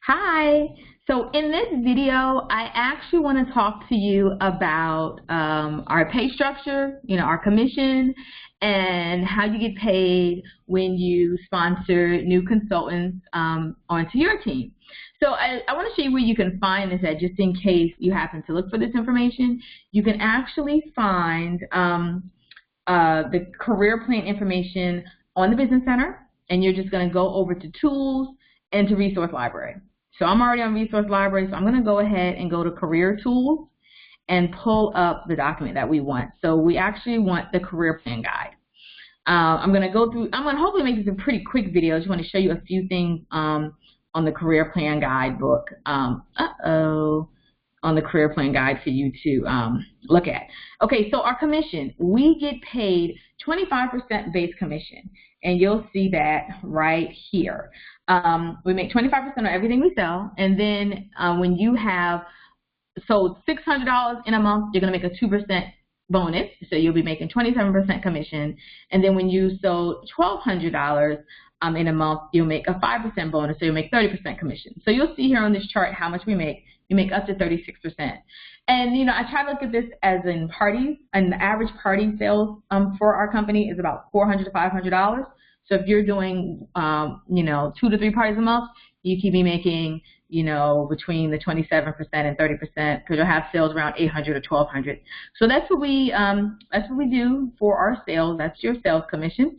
Hi. So in this video, I actually want to talk to you about our pay structure, our commission, and how you get paid when you sponsor new consultants onto your team. So I want to show you where you can find this at, just in case you happen to look for this information. You can actually find the career plan information on the Business Center, and you're just going to go over to Tools and to Resource Library. So I'm already on Resource Library, so I'm going to go ahead and go to Career Tools and pull up the document that we want. So we actually want the Career Plan Guide. I'm going to hopefully make this a pretty quick video. I just want to show you a few things on the Career Plan Guide book. On the Career Plan Guide for you to look at. Okay, so our commission, we get paid 25% base commission, and you'll see that right here. We make 25% on everything we sell, and then when you have sold $600 in a month, you're going to make a 2% bonus, so you'll be making 27% commission, and then when you sold $1,200 in a month, you'll make a 5% bonus, so you'll make 30% commission. So you'll see here on this chart how much we make. You make up to 36%. And, I try to look at this as in parties, and the average party sales for our company is about $400 to $500. So if you're doing, 2 to 3 parties a month, you can be making, between the 27% and 30%, because you'll have sales around 800 or 1,200. So that's what we do for our sales. That's your sales commission.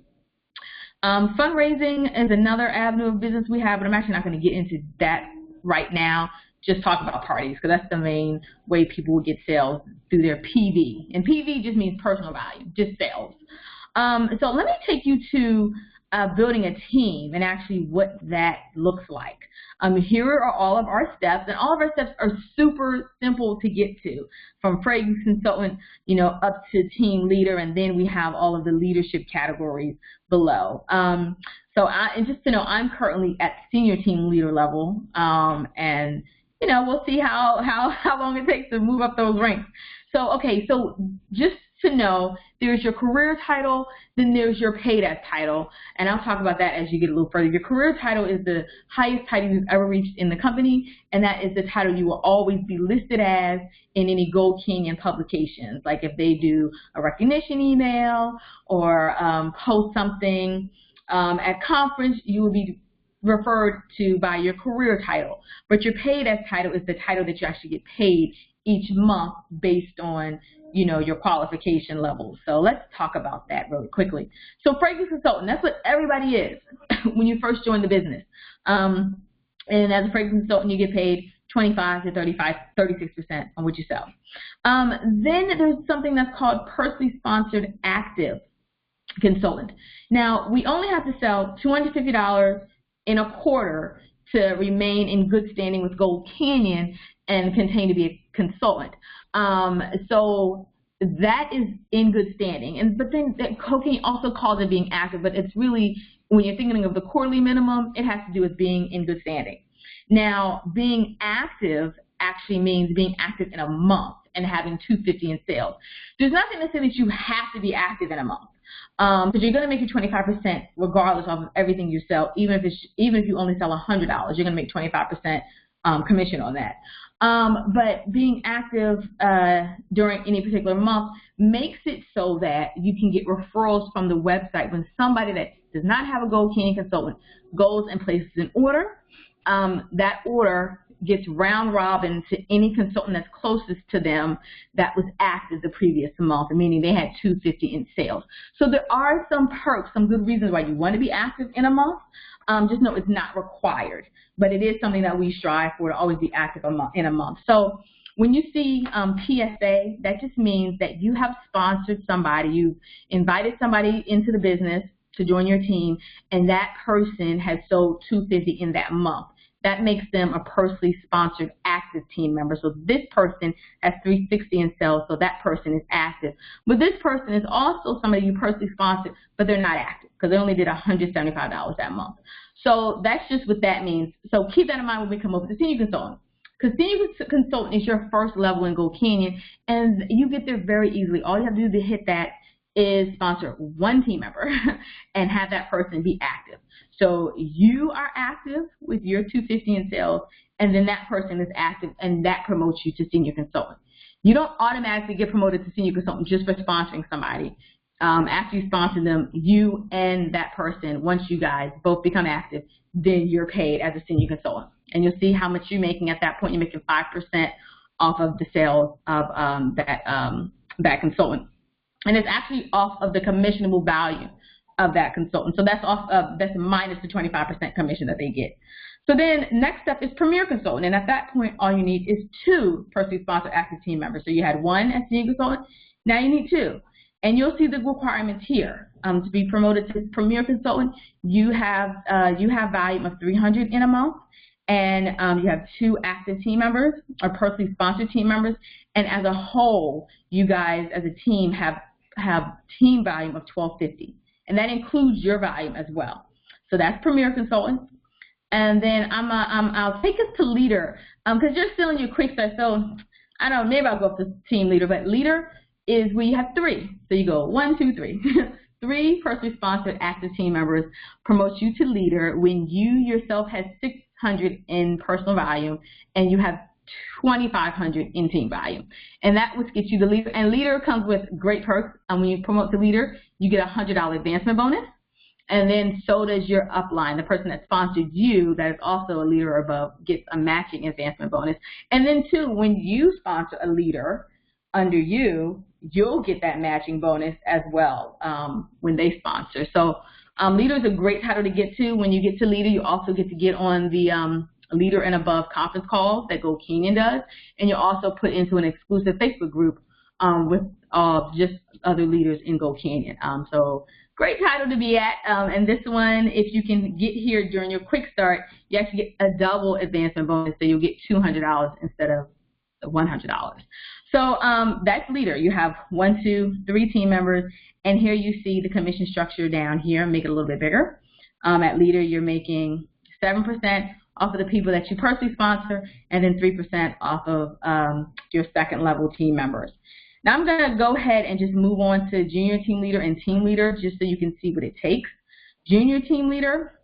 Fundraising is another avenue of business we have, but I'm actually not going to get into that right now. Just talk about parties, because that's the main way people will get sales, through their PV. And PV just means personal value, just sales. So let me take you to building a team and actually what that looks like. Here are all of our steps, and all of our steps are super simple to get to, from fragrance consultant, up to team leader, and then we have all of the leadership categories below. And just to know, I'm currently at senior team leader level, and we'll see how long it takes to move up those ranks. So, okay, so just to know, there's your career title, then there's your paid as title, and I'll talk about that as you get a little further. Your career title is the highest title you've ever reached in the company, and that is the title you will always be listed as in any Gold Canyon publications. Like if they do a recognition email or post something at conference, you will be referred to by your career title. But your paid as title is the title that you actually get paid each month based on your qualification levels. So let's talk about that really quickly. So fragrance consultant, that's what everybody is when you first join the business. And as a fragrance consultant, you get paid 25 to 36% on what you sell. Then there's something that's called personally sponsored active consultant. Now, we only have to sell $250 in a quarter to remain in good standing with Gold Canyon and continue to be a consultant. So that is in good standing. But then Gold Canyon also calls it being active, but it's really, when you're thinking of the quarterly minimum, it has to do with being in good standing. Now, being active actually means being active in a month and having $250 in sales. There's nothing to say that you have to be active in a month. Because you're going to make your 25% regardless of everything you sell. Even if you only sell $100, you're going to make 25% commission on that. But being active during any particular month makes it so that you can get referrals from the website. When somebody that does not have a Gold Canyon consultant goes and places an order, that order gets round robin to any consultant that's closest to them that was active the previous month, meaning they had $250 in sales. So there are some perks, some good reasons why you want to be active in a month. Just know it's not required, but it is something that we strive for, to always be active in a month. So when you see PSA, that just means that you have sponsored somebody, you've invited somebody into the business to join your team, and that person has sold $250 in that month. That makes them a personally sponsored active team member. So this person has $360 in sales, so that person is active. But this person is also somebody you personally sponsored, but they're not active because they only did $175 that month. So that's just what that means. So keep that in mind when we come up with the senior consultant. Because senior consultant is your first level in Gold Canyon, and you get there very easily. All you have to do to hit that is sponsor one team member and have that person be active. So you are active with your 250 in sales, and then that person is active, and that promotes you to senior consultant. You don't automatically get promoted to senior consultant just for sponsoring somebody. After you sponsor them, you and that person, once you guys both become active, then you're paid as a senior consultant. And you'll see how much you're making at that point. You're making 5% off of the sales of that consultant. And it's actually off of the commissionable value of that consultant. So that's that's minus the 25% commission that they get. So then next step is Premier Consultant. And at that point, all you need is 2 personally sponsored active team members. So you had 1 as senior consultant, now you need 2. And you'll see the requirements here. To be promoted to Premier Consultant, you have volume of 300 in a month, and you have 2 active team members or personally sponsored team members, and as a whole, you guys as a team have team volume of 1250, and that includes your volume as well. So that's Premier Consultant. And then I'll take us to Leader, because you're still in your quick start. So I don't know, maybe I'll go up to Team Leader, but Leader is where you have 3. So you go 1, 2, 3. 3 personally sponsored active team members promote you to Leader when you yourself have 600 in personal volume and you have 2,500 in team volume. And that would get you the Leader. And Leader comes with great perks. When you promote to Leader, you get a $100 advancement bonus. And then so does your upline. The person that sponsored you, that is also a Leader or above, gets a matching advancement bonus. And then too, when you sponsor a Leader under you, you'll get that matching bonus as well when they sponsor. So Leader is a great title to get to. When you get to Leader, you also get to get on the Leader and Above conference calls that Go Canyon does, and you're also put into an exclusive Facebook group with just other leaders in Go Canyon. So great title to be at. And this one, if you can get here during your quick start, you actually get a double advancement bonus, so you'll get $200 instead of $100. So that's Leader. You have 1, 2, 3 team members, and here you see the commission structure down here. Make it a little bit bigger. At Leader, you're making 7% off of the people that you personally sponsor, and then 3% off of your second level team members. Now I'm going to go ahead and just move on to Junior Team Leader and Team Leader just so you can see what it takes. Junior Team Leader,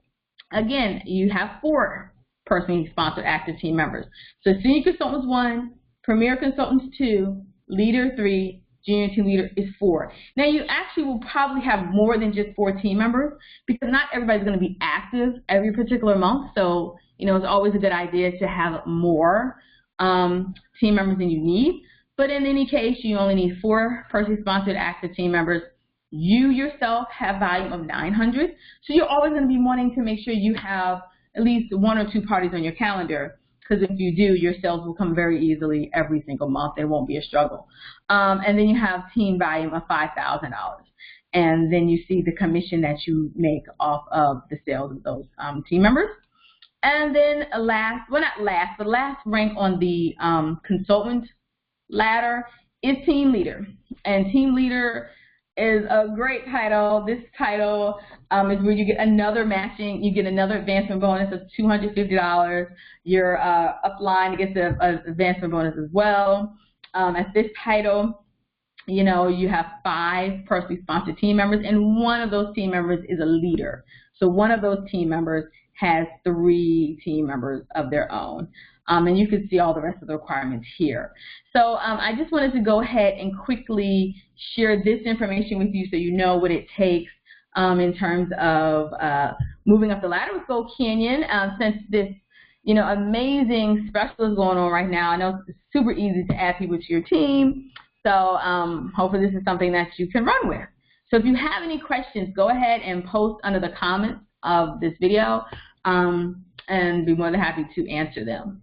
again, you have 4 personally sponsored active team members. So Senior Consultants 1, Premier Consultants 2, Leader 3, Junior Team Leader is 4. Now you actually will probably have more than just 4 team members because not everybody's going to be active every particular month. So, you know, it's always a good idea to have more team members than you need. But in any case, you only need 4 personally sponsored active team members. You yourself have volume of 900. So you're always going to be wanting to make sure you have at least 1 or 2 parties on your calendar, because if you do, your sales will come very easily every single month. It won't be a struggle. And then you have team volume of $5,000. And then you see the commission that you make off of the sales of those team members. And then last, well not last, but last rank on the consultant ladder is Team Leader. And Team Leader is a great title. This title is where you get another matching, you get another advancement bonus of $250. Your upline gets an advancement bonus as well. At this title, you know, you have 5 personally sponsored team members, and one of those team members is a leader. So one of those team members has 3 team members of their own. And you can see all the rest of the requirements here. So I just wanted to go ahead and quickly share this information with you so you know what it takes in terms of moving up the ladder with Go Canyon. Since this, you know, amazing special is going on right now, I know it's super easy to add people to your team. So hopefully this is something that you can run with. So if you have any questions, go ahead and post under the comments of this video and be more than happy to answer them.